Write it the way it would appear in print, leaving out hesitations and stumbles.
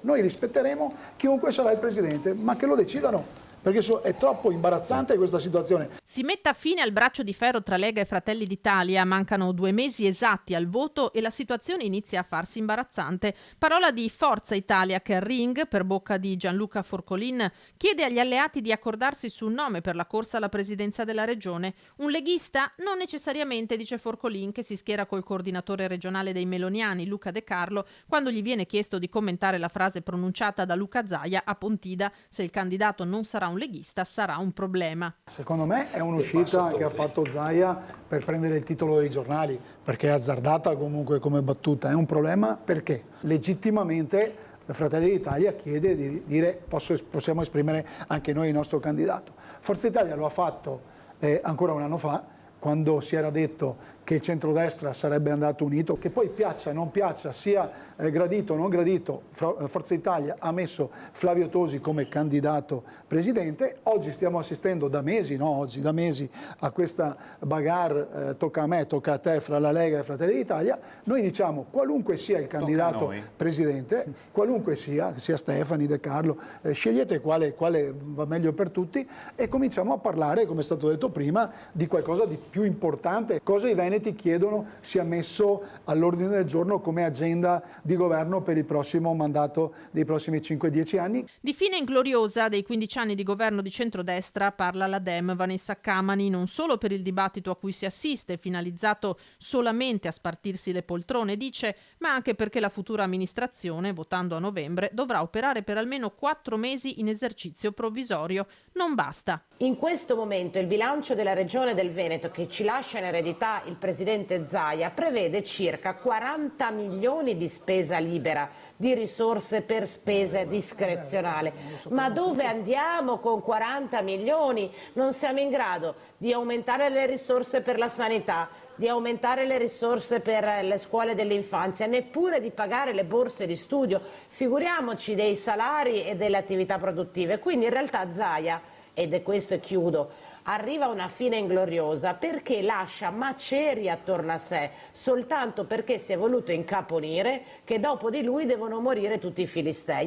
Noi rispetteremo chiunque sarà il presidente, ma che lo decidano, perché è troppo imbarazzante questa situazione. Si metta fine al braccio di ferro tra Lega e Fratelli d'Italia. Mancano 2 mesi esatti al voto e la situazione inizia a farsi imbarazzante. Parola di Forza Italia che al ring, per bocca di Gianluca Forcolin, chiede agli alleati di accordarsi su un nome per la corsa alla presidenza della regione. Un leghista? Non necessariamente, dice Forcolin, che si schiera col coordinatore regionale dei meloniani, Luca De Carlo, quando gli viene chiesto di commentare la frase pronunciata da Luca Zaia a Pontida: se il candidato non sarà un leghista sarà un problema. Secondo me è un'uscita che ha fatto Zaia per prendere il titolo dei giornali, perché è azzardata comunque come battuta. È un problema perché legittimamente Fratelli d'Italia chiede di dire possiamo esprimere anche noi il nostro candidato. Forza Italia lo ha fatto ancora un anno fa, quando si era detto che il centrodestra sarebbe andato unito, che poi piaccia o non piaccia, sia gradito o non gradito, Forza Italia ha messo Flavio Tosi come candidato presidente. Oggi stiamo assistendo da mesi a questa bagarre tocca a me, tocca a te fra la Lega e Fratelli d'Italia. Noi diciamo qualunque sia il candidato presidente, qualunque sia Stefani, De Carlo, scegliete quale va meglio per tutti e cominciamo a parlare, come è stato detto prima, di qualcosa di più importante, cosa i veneti chiedono sia messo all'ordine del giorno come agenda di governo per il prossimo mandato dei prossimi 5-10 anni. Di fine ingloriosa dei 15 anni di governo di centrodestra parla la Dem Vanessa Camani, non solo per il dibattito a cui si assiste, finalizzato solamente a spartirsi le poltrone, dice, ma anche perché la futura amministrazione, votando a novembre, dovrà operare per almeno 4 mesi in esercizio provvisorio. Non basta. In questo momento il bilancio della Regione del Veneto, che ci lascia in eredità il presidente Zaia, prevede circa 40 milioni di spesa libera, di risorse per spese discrezionali. Ma dove andiamo con 40 milioni? Non siamo in grado di aumentare le risorse per la sanità, di aumentare le risorse per le scuole dell'infanzia, neppure di pagare le borse di studio, figuriamoci dei salari e delle attività produttive. Quindi in realtà Zaia, ed è questo e chiudo, arriva a una fine ingloriosa perché lascia macerie attorno a sé, soltanto perché si è voluto incaponire che dopo di lui devono morire tutti i filistei.